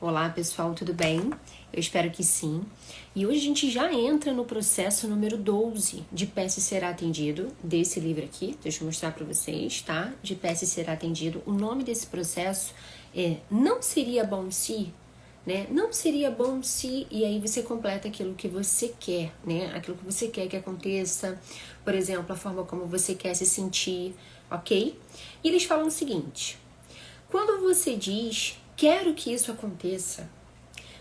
Olá pessoal, tudo bem? Eu espero que sim. E hoje a gente já entra no processo número 12 de Peça e Será Atendido, desse livro aqui. Deixa eu mostrar para vocês, tá? De Peça e Será Atendido. O nome desse processo é Não Seria Bom Se, né? Não seria bom se, e aí você completa aquilo que você quer, né? Aquilo que você quer que aconteça, por exemplo, a forma como você quer se sentir, ok? E eles falam o seguinte: quando você diz quero que isso aconteça,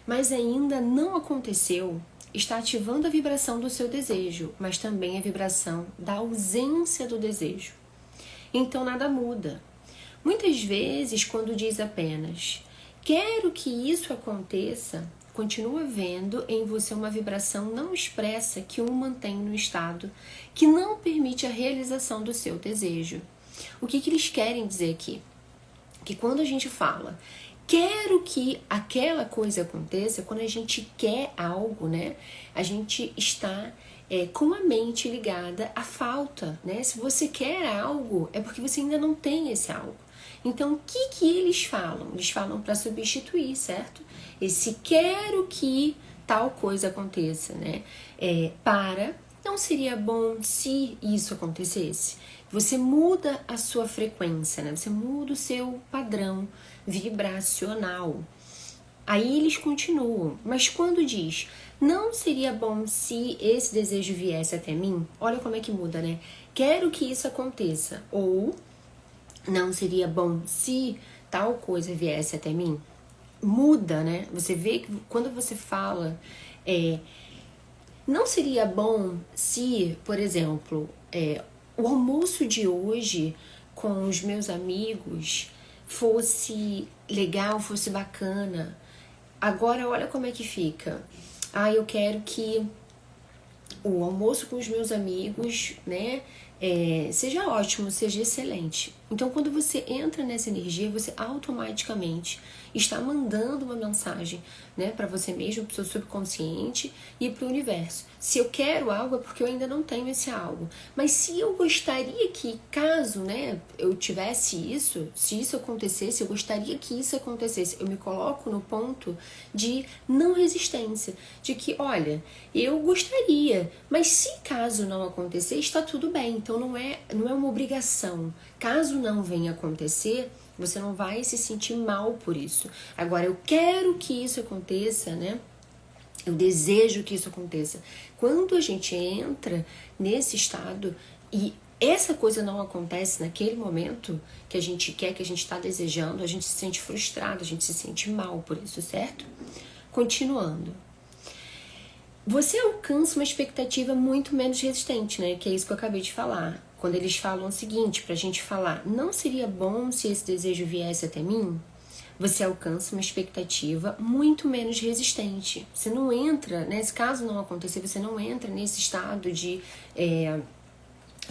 mas ainda não aconteceu, está ativando a vibração do seu desejo, mas também a vibração da ausência do desejo. Então nada muda. Muitas vezes, quando diz apenas quero que isso aconteça, continua vendo em você uma vibração não expressa que o mantém no estado que não permite a realização do seu desejo. O que eles querem dizer aqui? Que quando a gente fala quero que aquela coisa aconteça, quando a gente quer algo, né, a gente está com a mente ligada à falta, né? Se você quer algo, é porque você ainda não tem esse algo. Então, o que eles falam? Eles falam para substituir, certo? Esse quero que tal coisa aconteça, né? Não seria bom se isso acontecesse? Você muda a sua frequência, né? Você muda o seu padrão vibracional. Aí eles continuam, mas quando diz não seria bom se esse desejo viesse até mim, olha como é que muda, né? Quero que isso aconteça, ou não seria bom se tal coisa viesse até mim. Muda, né? Você vê que quando você fala não seria bom se, por exemplo, o almoço de hoje com os meus amigos fosse legal, fosse bacana. Agora olha como é que fica. Eu quero que o almoço com os meus amigos, né, seja ótimo, seja excelente. Então, quando você entra nessa energia, você automaticamente está mandando uma mensagem, né, para você mesmo, para o seu subconsciente e para o universo. Se eu quero algo, é porque eu ainda não tenho esse algo. Mas se eu gostaria que, caso, né, eu tivesse isso, se isso acontecesse, eu gostaria que isso acontecesse. Eu me coloco no ponto de não resistência, de que, olha, eu gostaria, mas se caso não acontecer, está tudo bem. Então não é uma obrigação. Caso não venha acontecer, você não vai se sentir mal por isso. Agora, eu quero que isso aconteça, né? Eu desejo que isso aconteça. Quando a gente entra nesse estado e essa coisa não acontece naquele momento que a gente quer, que a gente está desejando, a gente se sente frustrado, a gente se sente mal por isso, certo? Continuando. Você alcança uma expectativa muito menos resistente, né? Que é isso que eu acabei de falar. Quando eles falam o seguinte, pra gente falar, não seria bom se esse desejo viesse até mim? Você alcança uma expectativa muito menos resistente. Você não entra, né? Se caso não acontecer, você não entra nesse estado de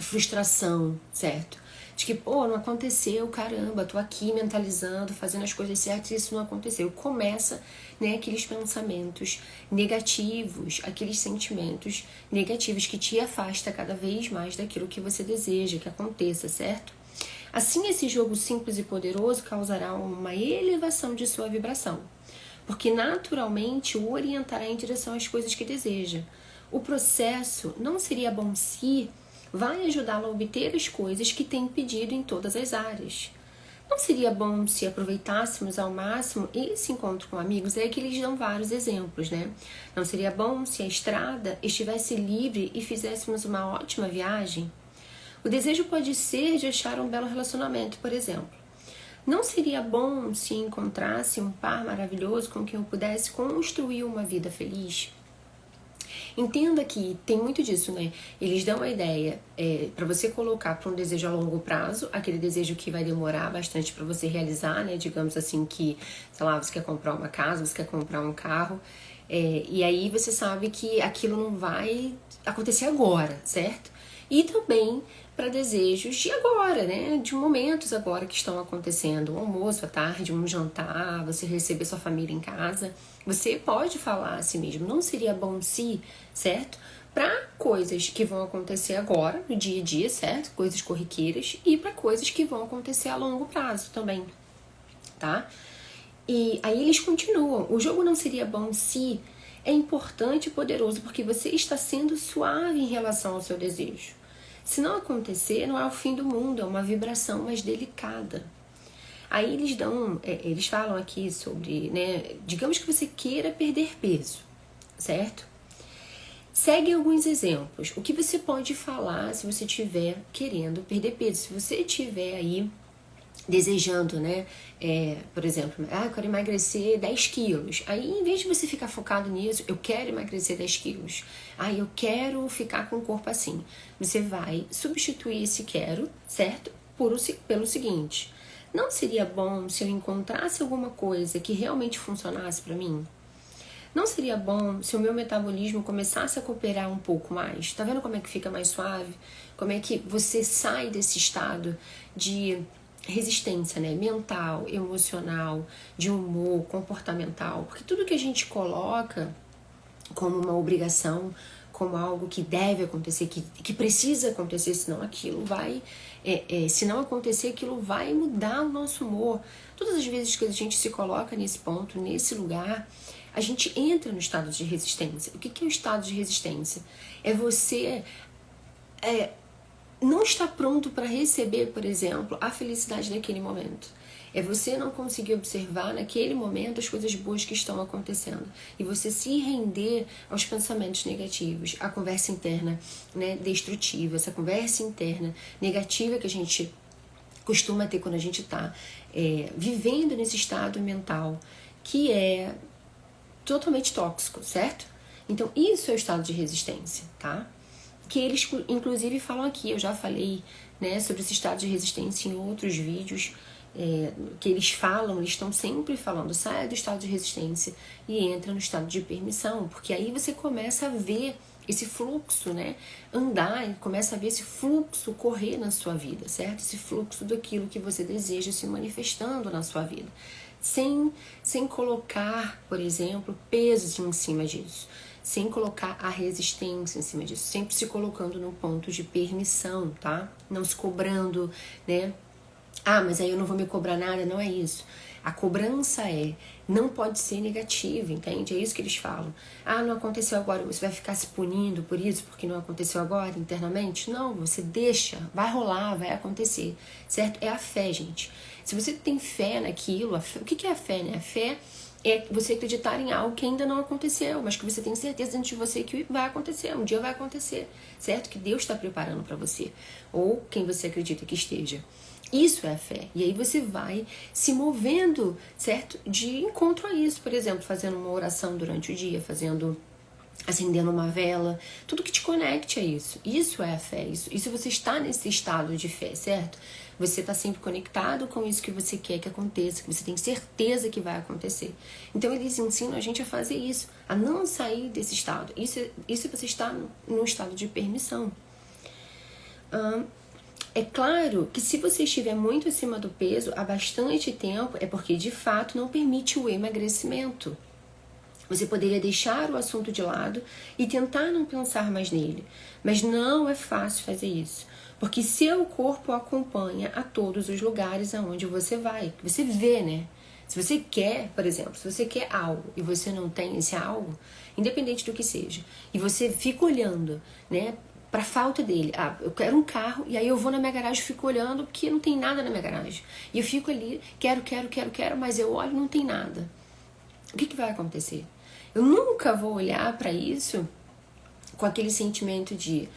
frustração, certo? De que, não aconteceu, caramba, tô aqui mentalizando, fazendo as coisas certas e isso não aconteceu. Começa, né, aqueles pensamentos negativos, aqueles sentimentos negativos que te afasta cada vez mais daquilo que você deseja que aconteça, certo? Assim, esse jogo simples e poderoso causará uma elevação de sua vibração, porque naturalmente o orientará em direção às coisas que deseja. O processo não seria bom se vai ajudá-lo a obter as coisas que tem pedido em todas as áreas. Não seria bom se aproveitássemos ao máximo esse encontro com amigos? É que eles dão vários exemplos, né? Não seria bom se a estrada estivesse livre e fizéssemos uma ótima viagem? O desejo pode ser de achar um belo relacionamento, por exemplo. Não seria bom se encontrasse um par maravilhoso com quem eu pudesse construir uma vida feliz? Entenda que tem muito disso, né? Eles dão a ideia para você colocar para um desejo a longo prazo, aquele desejo que vai demorar bastante para você realizar, né? Digamos assim que, sei lá, você quer comprar uma casa, você quer comprar um carro, e aí você sabe que aquilo não vai acontecer agora, certo? E também para desejos de agora, né? De momentos agora que estão acontecendo, um almoço à tarde, um jantar, você receber sua família em casa. Você pode falar a si mesmo, não seria bom se, certo? Para coisas que vão acontecer agora, no dia a dia, certo? Coisas corriqueiras, e para coisas que vão acontecer a longo prazo também, tá? E aí eles continuam. O jogo não seria bom se é importante e poderoso porque você está sendo suave em relação ao seu desejo. Se não acontecer, não é o fim do mundo, é uma vibração mais delicada. Aí eles falam aqui sobre, né, digamos que você queira perder peso, certo? Segue alguns exemplos. O que você pode falar se você estiver querendo perder peso? Se você estiver aí desejando, né? Por exemplo, eu quero emagrecer 10 quilos. Aí, em vez de você ficar focado nisso, eu quero emagrecer 10 quilos. Eu quero ficar com o corpo assim. Você vai substituir esse quero, certo? Pelo seguinte: não seria bom se eu encontrasse alguma coisa que realmente funcionasse para mim? Não seria bom se o meu metabolismo começasse a cooperar um pouco mais? Tá vendo como é que fica mais suave? Como é que você sai desse estado de resistência, né? Mental, emocional, de humor, comportamental. Porque tudo que a gente coloca como uma obrigação, como algo que deve acontecer, que precisa acontecer, senão aquilo vai... se não acontecer, aquilo vai mudar o nosso humor. Todas as vezes que a gente se coloca nesse ponto, nesse lugar, a gente entra no estado de resistência. O que é o estado de resistência? É você não estar pronto para receber, por exemplo, a felicidade naquele momento. É você não conseguir observar naquele momento as coisas boas que estão acontecendo. E você se render aos pensamentos negativos, à conversa interna, né, destrutiva, essa conversa interna negativa que a gente costuma ter quando a gente está vivendo nesse estado mental que é totalmente tóxico, certo? Então, isso é o estado de resistência, tá? Que eles, inclusive, falam aqui, eu já falei, né, sobre esse estado de resistência em outros vídeos, que eles falam, eles estão sempre falando, saia do estado de resistência e entra no estado de permissão, porque aí você começa a ver esse fluxo, né, andar, começa a ver esse fluxo correr na sua vida, certo? Esse fluxo daquilo que você deseja se manifestando na sua vida, sem colocar, por exemplo, pesos em cima disso, sem colocar a resistência em cima disso, sempre se colocando no ponto de permissão, tá? Não se cobrando, né? Mas aí eu não vou me cobrar nada, não é isso. A cobrança não pode ser negativa, entende? É isso que eles falam. Não aconteceu agora, você vai ficar se punindo por isso, porque não aconteceu agora internamente? Não, você deixa, vai rolar, vai acontecer, certo? É a fé, gente. Se você tem fé naquilo, o que é a fé, né? A fé é você acreditar em algo que ainda não aconteceu, mas que você tem certeza dentro de você que vai acontecer, um dia vai acontecer, certo? Que Deus está preparando para você, ou quem você acredita que esteja. Isso é a fé. E aí você vai se movendo, certo? De encontro a isso. Por exemplo, fazendo uma oração durante o dia, acendendo uma vela, tudo que te conecte a isso. Isso é a fé. Isso você está nesse estado de fé, certo? Você está sempre conectado com isso que você quer que aconteça, que você tem certeza que vai acontecer. Então eles ensinam a gente a fazer isso, a não sair desse estado. Isso você está num estado de permissão. É claro que se você estiver muito acima do peso há bastante tempo, é porque de fato não permite o emagrecimento. Você poderia deixar o assunto de lado e tentar não pensar mais nele. Mas não é fácil fazer isso. Porque seu corpo acompanha a todos os lugares aonde você vai. Você vê, né? Se você quer, por exemplo, se você quer algo e você não tem esse algo, independente do que seja, e você fica olhando, né, para falta dele. Eu quero um carro, e aí eu vou na minha garagem e fico olhando porque não tem nada na minha garagem. E eu fico ali, quero, mas eu olho e não tem nada. O que vai acontecer? Eu nunca vou olhar para isso com aquele sentimento de,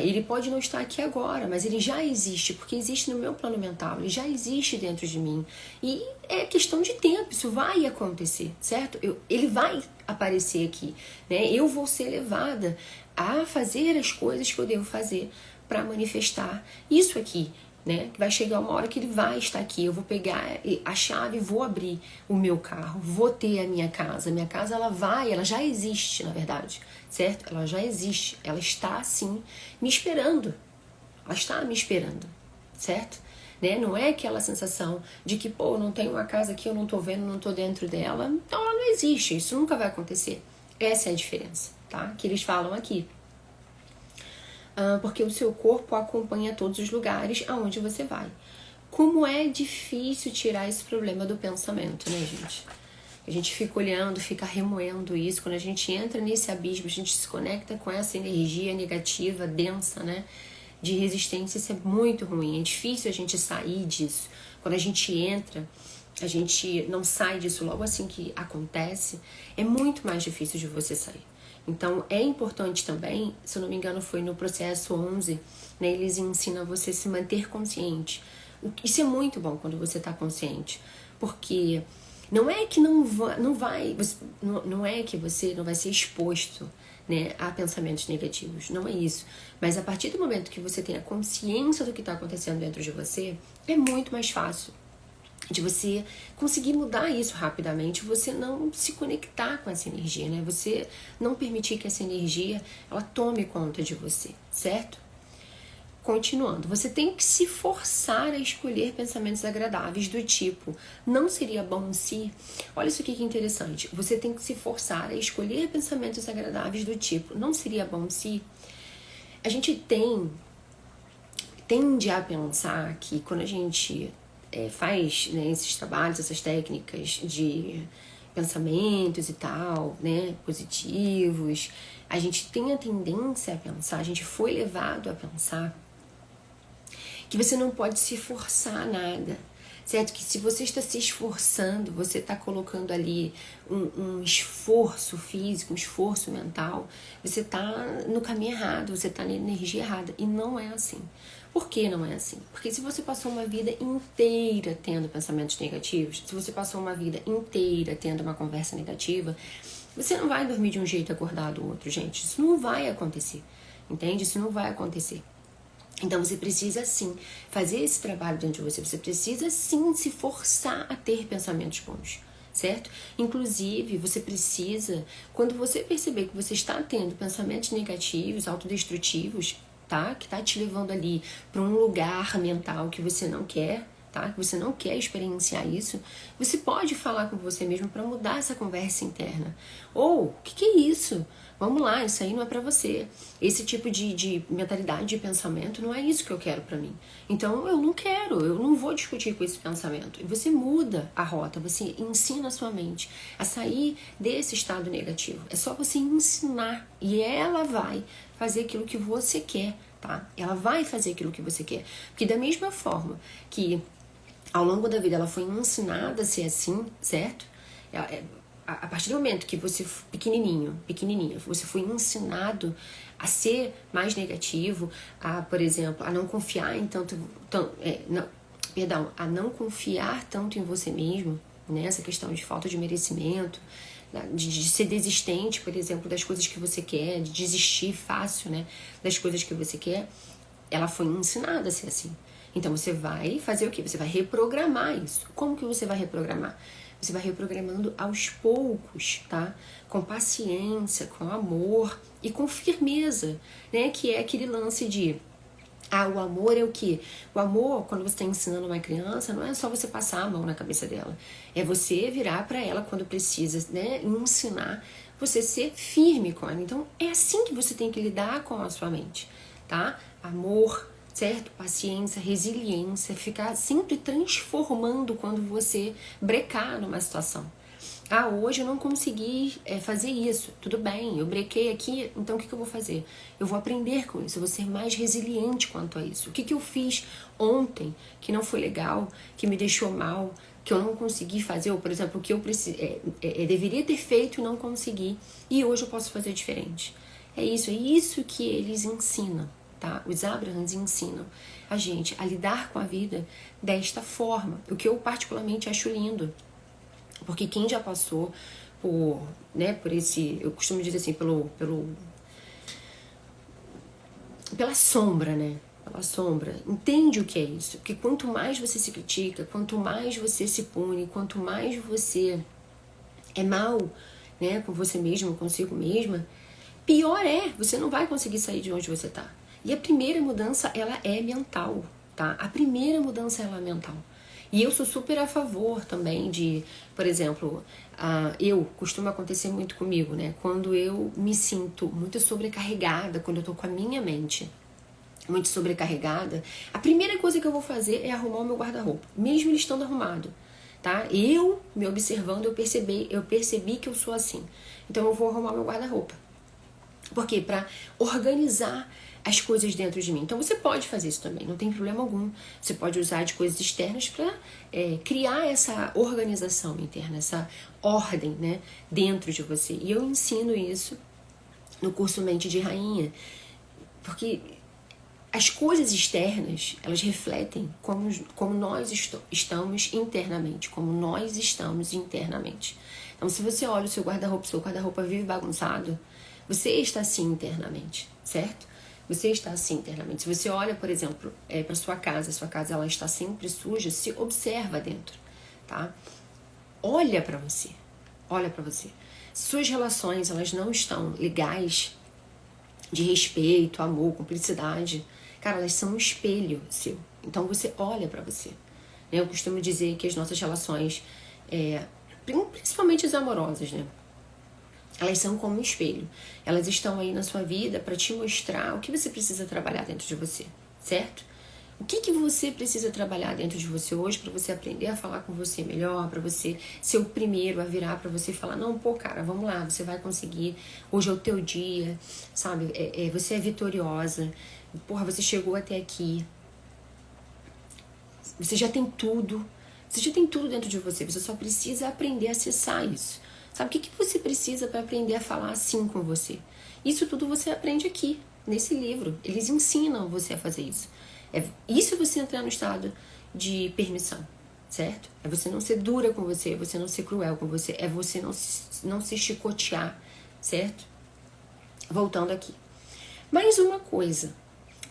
ele pode não estar aqui agora, mas ele já existe, porque existe no meu plano mental, ele já existe dentro de mim. E é questão de tempo, isso vai acontecer, certo? Ele vai aparecer aqui, né? Eu vou ser levada a fazer as coisas que eu devo fazer para manifestar isso aqui, né? Que vai chegar uma hora que ele vai estar aqui, eu vou pegar a chave e vou abrir o meu carro, vou ter a minha casa. Minha casa, ela já existe, na verdade, certo? Ela já existe, ela está assim me esperando, ela está me esperando, certo? Né? Não é aquela sensação de que, eu não tenho uma casa aqui, eu não tô vendo, não tô dentro dela, então ela não existe, isso nunca vai acontecer. Essa é a diferença, tá? Que eles falam aqui. Porque o seu corpo acompanha todos os lugares aonde você vai. Como é difícil tirar esse problema do pensamento, né, gente? A gente fica olhando, fica remoendo isso. Quando a gente entra nesse abismo, a gente se conecta com essa energia negativa, densa, né? De resistência, isso é muito ruim. É difícil a gente sair disso. Quando a gente entra, a gente não sai disso logo assim que acontece. É muito mais difícil de você sair. Então, é importante também, se eu não me engano, foi no processo 11, né? Eles ensinam você a se manter consciente. Isso é muito bom quando você está consciente. Porque não é que não é que você não vai ser exposto, né, a pensamentos negativos, não é isso. Mas a partir do momento que você tem a consciência do que está acontecendo dentro de você, é muito mais fácil de você conseguir mudar isso rapidamente, você não se conectar com essa energia, né? Você não permitir que essa energia ela tome conta de você, certo? Continuando, você tem que se forçar a escolher pensamentos agradáveis do tipo, não seria bom se... Olha isso aqui que interessante. Você tem que se forçar a escolher pensamentos agradáveis do tipo, não seria bom se... A gente tende a pensar que quando a gente faz, né, esses trabalhos, essas técnicas de pensamentos e tal, né, positivos, a gente tem a tendência a pensar, a gente foi levado a pensar que você não pode se forçar a nada, certo? Que se você está se esforçando, você está colocando ali um esforço físico, um esforço mental, você está no caminho errado, você está na energia errada. E não é assim. Por que não é assim? Porque se você passou uma vida inteira tendo pensamentos negativos, se você passou uma vida inteira tendo uma conversa negativa, você não vai dormir de um jeito e acordar do outro, gente. Isso não vai acontecer, entende? Isso não vai acontecer. Então você precisa sim fazer esse trabalho dentro de você, você precisa sim se forçar a ter pensamentos bons, certo? Inclusive você precisa, quando você perceber que você está tendo pensamentos negativos, autodestrutivos, tá? Que tá te levando ali para um lugar mental que você não quer, tá? Que você não quer experienciar isso, você pode falar com você mesmo para mudar essa conversa interna. Ou, o que é isso? Vamos lá, isso aí não é pra você. Esse tipo de mentalidade, de pensamento, não é isso que eu quero pra mim. Então, eu não quero, eu não vou discutir com esse pensamento. E você muda a rota, você ensina a sua mente a sair desse estado negativo. É só você ensinar e ela vai fazer aquilo que você quer, tá? Ela vai fazer aquilo que você quer. Porque da mesma forma que ao longo da vida ela foi ensinada a ser assim, certo? A partir do momento que você, pequenininha, você foi ensinado a ser mais negativo, a, por exemplo, a não confiar em a não confiar tanto em você mesmo, né? Essa questão de falta de merecimento, de ser desistente, por exemplo, das coisas que você quer, de desistir fácil, né, das coisas que você quer, ela foi ensinada a ser assim. Então você vai fazer o quê? Você vai reprogramar isso. Como que você vai reprogramar? Você vai reprogramando aos poucos, tá? Com paciência, com amor e com firmeza, né? Que é aquele lance de... o amor é o quê? O amor, quando você está ensinando uma criança, não é só você passar a mão na cabeça dela. É você virar para ela quando precisa, né? Ensinar você ser firme com ela. Então, é assim que você tem que lidar com a sua mente, tá? Amor, certo? Paciência, resiliência, ficar sempre transformando quando você brecar numa situação. Hoje eu não consegui fazer isso. Tudo bem, eu brequei aqui, então o que eu vou fazer? Eu vou aprender com isso, eu vou ser mais resiliente quanto a isso. O que eu fiz ontem que não foi legal, que me deixou mal, que eu não consegui fazer, ou por exemplo, o que eu deveria ter feito e não consegui, e hoje eu posso fazer diferente. É isso que eles ensinam. Tá? Os Abrahams ensinam a gente a lidar com a vida desta forma, o que eu particularmente acho lindo, porque quem já passou por, né, por esse, eu costumo dizer assim, pela sombra, né? Pela sombra, entende o que é isso, porque quanto mais você se critica, quanto mais você se pune, quanto mais você é mal, né, com você mesmo, consigo mesma, pior você não vai conseguir sair de onde você tá. E a primeira mudança, ela é mental, tá? A primeira mudança, ela é mental. E eu sou super a favor também de, por exemplo, costuma acontecer muito comigo, né? Quando eu me sinto muito sobrecarregada, quando eu tô com a minha mente muito sobrecarregada, a primeira coisa que eu vou fazer é arrumar o meu guarda-roupa, mesmo ele estando arrumado, tá? Eu, me observando, eu percebi que eu sou assim. Então eu vou arrumar meu guarda-roupa. Por quê? Para organizar as coisas dentro de mim. Então você pode fazer isso também, não tem problema algum. Você pode usar de coisas externas para criar essa organização interna, essa ordem, né, dentro de você. E eu ensino isso no curso Mente de Rainha, porque as coisas externas, elas refletem como nós estamos internamente, como nós estamos internamente. Então, se você olha o seu guarda-roupa vive bagunçado, você está assim internamente, certo? Você está assim internamente. Se você olha, por exemplo, para sua casa ela está sempre suja, se observa dentro, tá? Olha para você, olha para você. Suas relações, elas não estão legais, de respeito, amor, cumplicidade, cara, elas são um espelho seu. Então você olha pra você. Eu costumo dizer que as nossas relações, principalmente as amorosas, né? Elas são como um espelho. Elas estão aí na sua vida para te mostrar o que você precisa trabalhar dentro de você, certo? O que você precisa trabalhar dentro de você hoje para você aprender a falar com você melhor, para você ser o primeiro a virar para você e falar, não, pô, cara, vamos lá, você vai conseguir, hoje é o teu dia, sabe? Você é vitoriosa, porra, você chegou até aqui, você já tem tudo dentro de você, você só precisa aprender a acessar isso. Sabe o que você precisa para aprender a falar assim com você? Isso tudo você aprende aqui, nesse livro, eles ensinam você a fazer isso. Isso é você entrar no estado de permissão, certo? É você não ser dura com você, é você não ser cruel com você, é você não se chicotear, certo? Voltando aqui. Mais uma coisa,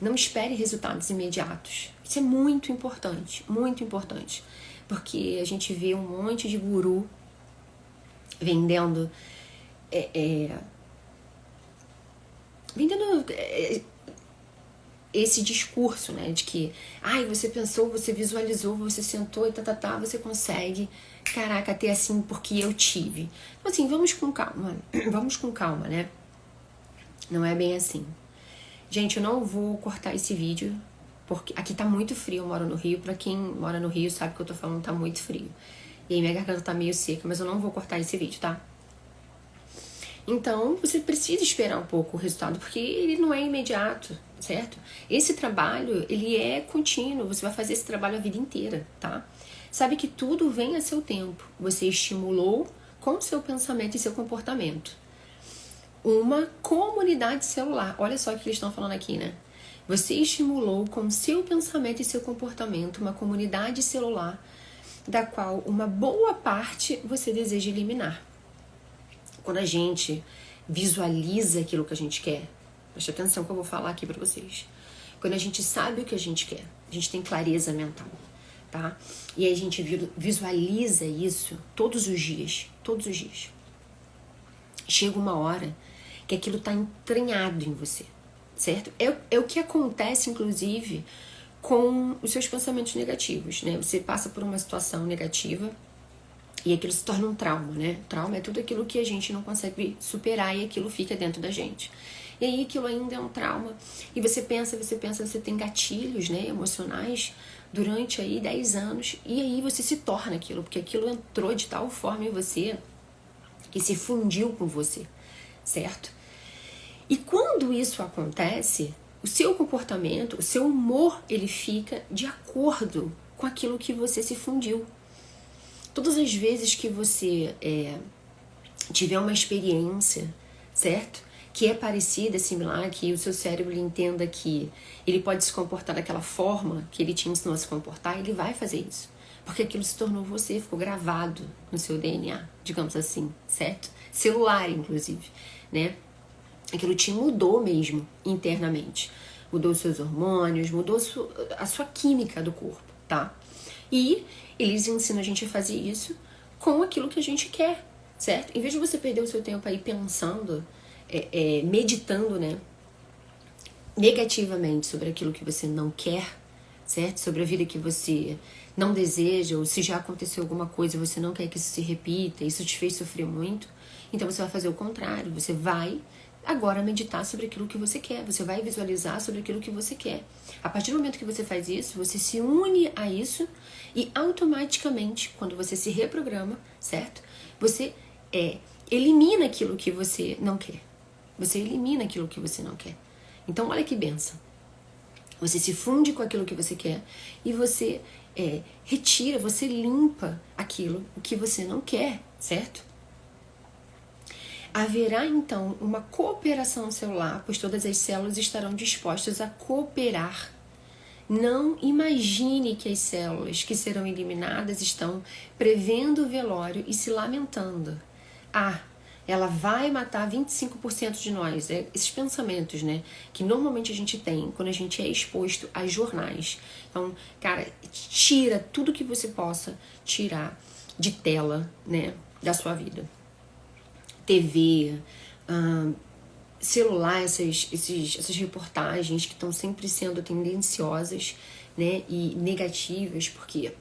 não espere resultados imediatos. Isso é muito importante, porque a gente vê um monte de guru vendendo esse discurso, né, de que você pensou, você visualizou, você sentou e você consegue, caraca, ter assim porque eu tive. Então assim, vamos com calma, né? Não é bem assim. Gente, eu não vou cortar esse vídeo, porque aqui tá muito frio, eu moro no Rio, pra quem mora no Rio sabe que eu tô falando, tá muito frio. E aí minha garganta tá meio seca, mas eu não vou cortar esse vídeo, tá? Então, você precisa esperar um pouco o resultado, porque ele não é imediato, certo? Esse trabalho, ele é contínuo, você vai fazer esse trabalho a vida inteira, tá? Sabe que tudo vem a seu tempo. Você estimulou com o seu pensamento e seu comportamento uma comunidade celular. Olha só o que eles estão falando aqui, né? Você estimulou com o seu pensamento e seu comportamento uma comunidade celular da qual uma boa parte você deseja eliminar. Quando a gente visualiza aquilo que a gente quer, preste atenção que eu vou falar aqui pra vocês. Quando a gente sabe o que a gente quer, a gente tem clareza mental, tá? E aí a gente visualiza isso todos os dias. Chega uma hora que aquilo tá entranhado em você, certo? É o que acontece, inclusive, com os seus pensamentos negativos, né? Você passa por uma situação negativa e aquilo se torna um trauma, né? Trauma é tudo aquilo que a gente não consegue superar e aquilo fica dentro da gente. E aí aquilo ainda é um trauma. E você pensa, você tem gatilhos, né, emocionais durante aí 10 anos. E aí você se torna aquilo, porque aquilo entrou de tal forma em você que se fundiu com você, certo? E quando isso acontece, o seu comportamento, o seu humor, ele fica de acordo com aquilo que você se fundiu. Todas as vezes que você tiver uma experiência, certo? Que é parecida, similar, que o seu cérebro entenda que ele pode se comportar daquela forma que ele te ensinou a se comportar, ele vai fazer isso. Porque aquilo se tornou você, ficou gravado no seu DNA, digamos assim, certo? Celular, inclusive, né? Aquilo te mudou mesmo, internamente. Mudou os seus hormônios, mudou a sua química do corpo, tá? E eles ensinam a gente a fazer isso com aquilo que a gente quer, certo? Em vez de você perder o seu tempo aí pensando, meditando, né, negativamente sobre aquilo que você não quer, certo? Sobre a vida que você não deseja, ou se já aconteceu alguma coisa e você não quer que isso se repita, isso te fez sofrer muito, então você vai fazer o contrário, você vai agora meditar sobre aquilo que você quer. Você vai visualizar sobre aquilo que você quer. A partir do momento que você faz isso, você se une a isso e automaticamente, quando você se reprograma, certo? Você elimina aquilo que você não quer. Você elimina aquilo que você não quer. Então, olha que bênção. Você se funde com aquilo que você quer e você retira, você limpa aquilo que você não quer, certo? Haverá então uma cooperação celular, pois todas as células estarão dispostas a cooperar. Não imagine que as células que serão eliminadas estão prevendo o velório e se lamentando. Ela vai matar 25% de nós. Esses pensamentos, né? Que normalmente a gente tem quando a gente é exposto a jornais. Então, cara, tira tudo que você possa tirar de tela, né? Da sua vida. TV, celular, essas reportagens que estão sempre sendo tendenciosas, né? E negativas, porque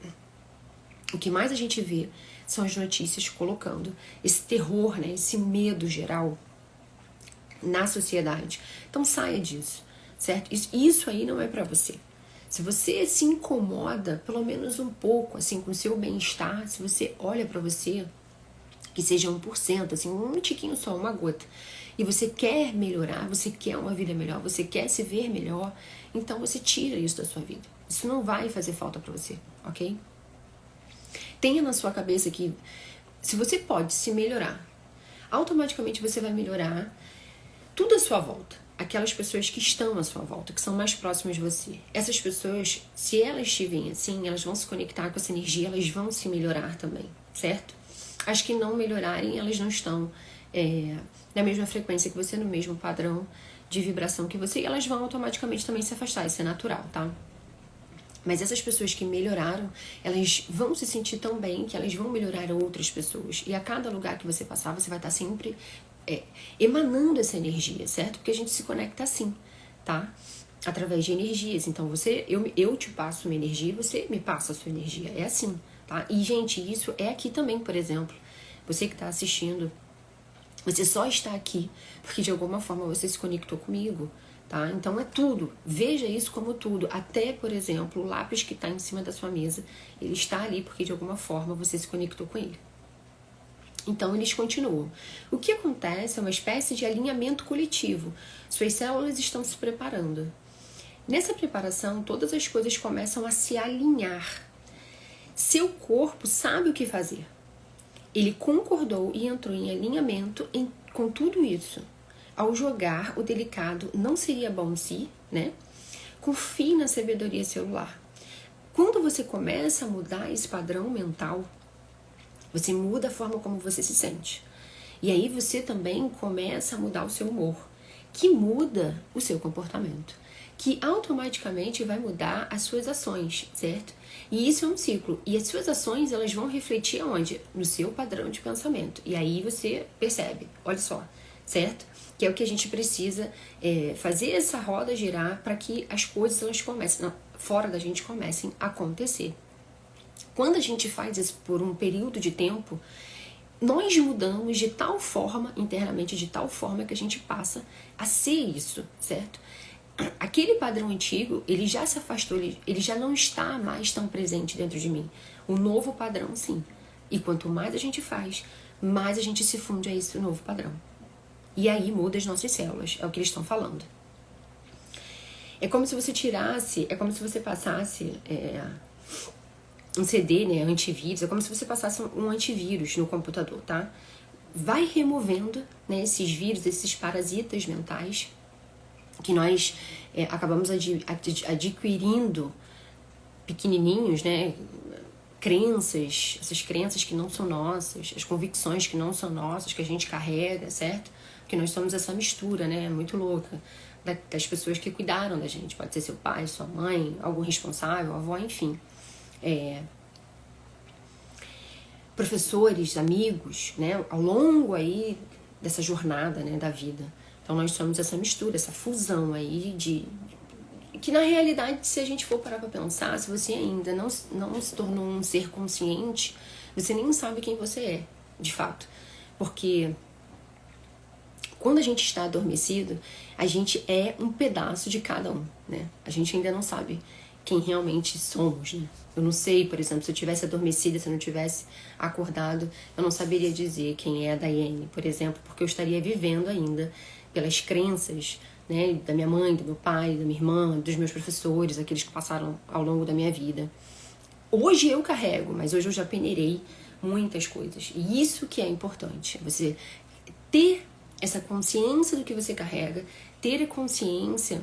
o que mais a gente vê são as notícias colocando esse terror, né, esse medo geral na sociedade. Então saia disso, certo? Isso aí não é pra você. Se você se incomoda, pelo menos um pouco, assim, com o seu bem-estar, se você olha pra você, que seja 1%, assim, um tiquinho só, uma gota, e você quer melhorar, você quer uma vida melhor, você quer se ver melhor, então você tira isso da sua vida. Isso não vai fazer falta pra você, ok? Tenha na sua cabeça que se você pode se melhorar, automaticamente você vai melhorar tudo à sua volta. Aquelas pessoas que estão à sua volta, que são mais próximas de você. Essas pessoas, se elas estiverem assim, elas vão se conectar com essa energia, elas vão se melhorar também, certo? As que não melhorarem, elas não estão na mesma frequência que você, no mesmo padrão de vibração que você, e elas vão automaticamente também se afastar, isso é natural, tá? Mas essas pessoas que melhoraram, elas vão se sentir tão bem que elas vão melhorar outras pessoas. E a cada lugar que você passar, você vai estar sempre emanando essa energia, certo? Porque a gente se conecta assim, tá? Através de energias. Então, eu te passo uma energia e você me passa a sua energia. É assim, tá? E, gente, isso é aqui também, por exemplo. Você que está assistindo, você só está aqui porque, de alguma forma, você se conectou comigo. Tá? Então é tudo, veja isso como tudo, até, por exemplo, o lápis que está em cima da sua mesa, ele está ali porque de alguma forma você se conectou com ele. Então eles continuam. O que acontece é uma espécie de alinhamento coletivo, suas células estão se preparando. Nessa preparação, todas as coisas começam a se alinhar. Seu corpo sabe o que fazer. Ele concordou e entrou em alinhamento com tudo isso. Ao jogar o delicado não seria bom se, né? Confie na sabedoria celular. Quando você começa a mudar esse padrão mental, você muda a forma como você se sente. E aí você também começa a mudar o seu humor, que muda o seu comportamento, que automaticamente vai mudar as suas ações, certo? E isso é um ciclo. E as suas ações, elas vão refletir aonde? No seu padrão de pensamento. E aí você percebe, olha só, certo? Que é o que a gente precisa fazer essa roda girar para que as coisas elas comecem, fora da gente comecem a acontecer. Quando a gente faz isso por um período de tempo, nós mudamos de tal forma, internamente, de tal forma que a gente passa a ser isso, certo? Aquele padrão antigo, ele já se afastou, ele já não está mais tão presente dentro de mim. O novo padrão, sim. E quanto mais a gente faz, mais a gente se funde a esse novo padrão. E aí muda as nossas células, é o que eles estão falando. É como se você tirasse, é como se você passasse um CD, né, antivírus, é como se você passasse um antivírus no computador, tá? Vai removendo, né, esses vírus, esses parasitas mentais que nós acabamos adquirindo pequenininhos, né, crenças, essas crenças que não são nossas, as convicções que não são nossas, que a gente carrega, certo? Que nós somos essa mistura, né, muito louca, das pessoas que cuidaram da gente. Pode ser seu pai, sua mãe, algum responsável, avó, enfim. Professores, amigos, né, ao longo aí dessa jornada, né, da vida. Então nós somos essa mistura, essa fusão aí que na realidade, se a gente for parar pra pensar, se você ainda não se tornou um ser consciente, você nem sabe quem você é, de fato. Porque Quando a gente está adormecido, a gente é um pedaço de cada um, né? A gente ainda não sabe quem realmente somos, né? Eu não sei, por exemplo, se eu tivesse adormecida, se eu não tivesse acordado, eu não saberia dizer quem é a Daiane, por exemplo, porque eu estaria vivendo ainda pelas crenças, né, da minha mãe, do meu pai, da minha irmã, dos meus professores, aqueles que passaram ao longo da minha vida. Hoje eu carrego, mas hoje eu já peneirei muitas coisas. E isso que é importante, você ter essa consciência do que você carrega, ter a consciência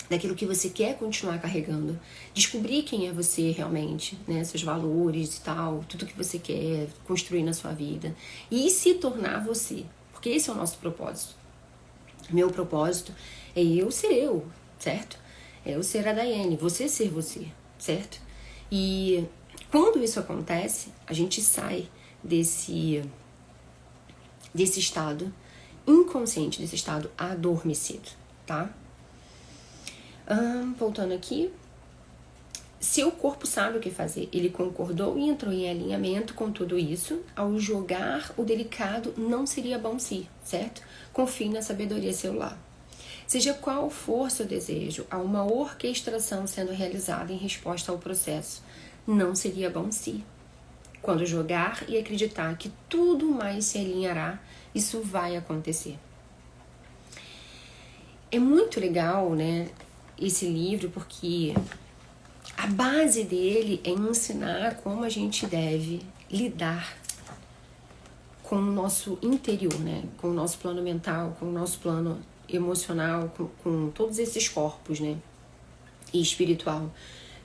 daquilo que você quer continuar carregando, descobrir quem é você realmente, né, seus valores e tal, tudo que você quer construir na sua vida e se tornar você, porque esse é o nosso propósito. Meu propósito é eu ser eu, certo? É eu ser a Daiane, você ser você, certo? E quando isso acontece, a gente sai desse estado inconsciente, desse estado adormecido, tá? Voltando aqui, seu corpo sabe o que fazer. Ele concordou e entrou em alinhamento com tudo isso. Ao jogar o delicado, não seria bom si, certo? Confie na sabedoria celular. Seja qual for seu desejo, há uma orquestração sendo realizada em resposta ao processo. Não seria bom si. Quando jogar e acreditar que tudo mais se alinhará, isso vai acontecer. É muito legal, né, esse livro, porque a base dele é ensinar como a gente deve lidar com o nosso interior, né, com o nosso plano mental, com o nosso plano emocional, com todos esses corpos, né, e espiritual.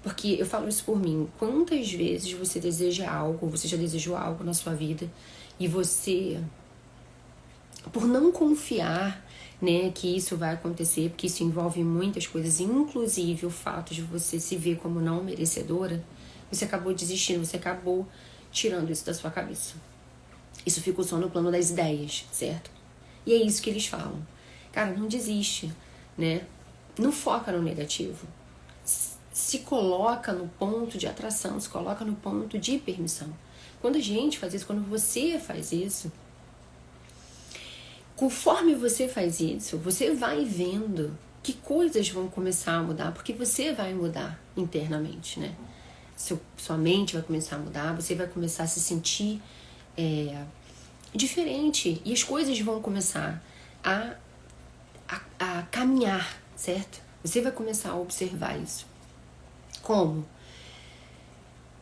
Porque eu falo isso por mim, quantas vezes você deseja algo, você já desejou algo na sua vida e você, por não confiar, né, que isso vai acontecer, porque isso envolve muitas coisas, inclusive o fato de você se ver como não merecedora, você acabou desistindo, você acabou tirando isso da sua cabeça. Isso ficou só no plano das ideias, certo? E é isso que eles falam. Cara, não desiste, né? Não foca no negativo. Se coloca no ponto de atração, se coloca no ponto de permissão. Quando a gente faz isso, quando você faz isso, conforme você faz isso, você vai vendo que coisas vão começar a mudar, porque você vai mudar internamente, né? Sua mente vai começar a mudar, você vai começar a se sentir diferente e as coisas vão começar a caminhar, certo? Você vai começar a observar isso. Como?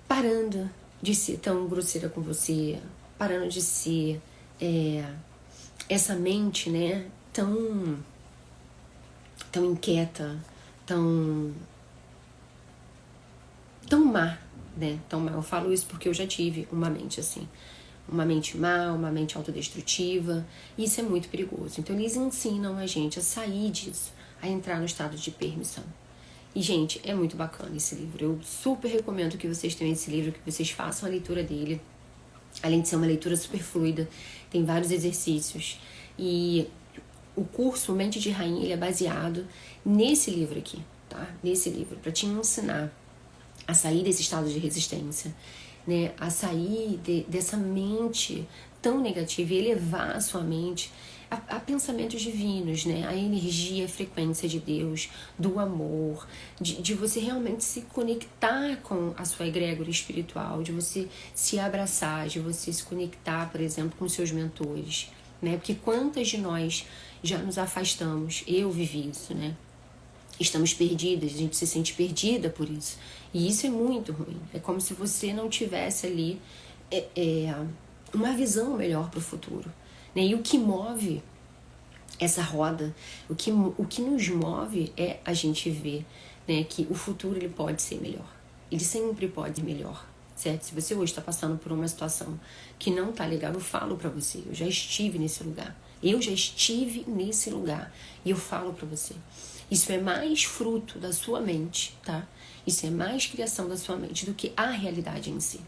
Parando de ser tão grosseira com você, parando de ser essa mente, né, tão inquieta, tão má, né, tão má. Eu falo isso porque eu já tive uma mente assim, uma mente má, uma mente autodestrutiva, e isso é muito perigoso. Então eles ensinam a gente a sair disso, a entrar no estado de permissão. E, gente, é muito bacana esse livro. Eu super recomendo que vocês tenham esse livro, que vocês façam a leitura dele. Além de ser uma leitura super fluida, tem vários exercícios. E o curso Mente de Rainha, ele é baseado nesse livro aqui, tá? Nesse livro, para te ensinar a sair desse estado de resistência, né? A sair dessa mente tão negativa e elevar a sua mente a pensamentos divinos, né? A energia, a frequência de Deus, do amor, de você realmente se conectar com a sua egrégora espiritual, de você se abraçar, de você se conectar, por exemplo, com seus mentores, né? Porque quantas de nós já nos afastamos, eu vivi isso, né? Estamos perdidas, a gente se sente perdida por isso. E isso é muito ruim. É como se você não tivesse ali uma visão melhor para o futuro. Né? E o que move essa roda, o que nos move é a gente ver, né, que o futuro ele pode ser melhor. Ele sempre pode ser melhor, certo? Se você hoje está passando por uma situação que não tá legal, eu falo para você, eu já estive nesse lugar. Eu já estive nesse lugar e eu falo para você. Isso é mais fruto da sua mente, tá? Isso é mais criação da sua mente do que a realidade em si.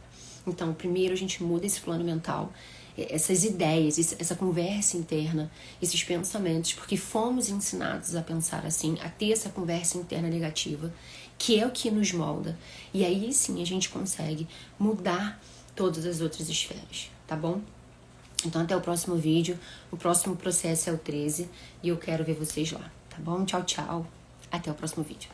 Então, primeiro a gente muda esse plano mental, essas ideias, essa conversa interna, esses pensamentos, porque fomos ensinados a pensar assim, a ter essa conversa interna negativa, que é o que nos molda. E aí sim a gente consegue mudar todas as outras esferas, tá bom? Então, até o próximo vídeo. O próximo processo é o 13 e eu quero ver vocês lá, tá bom? Tchau, tchau. Até o próximo vídeo.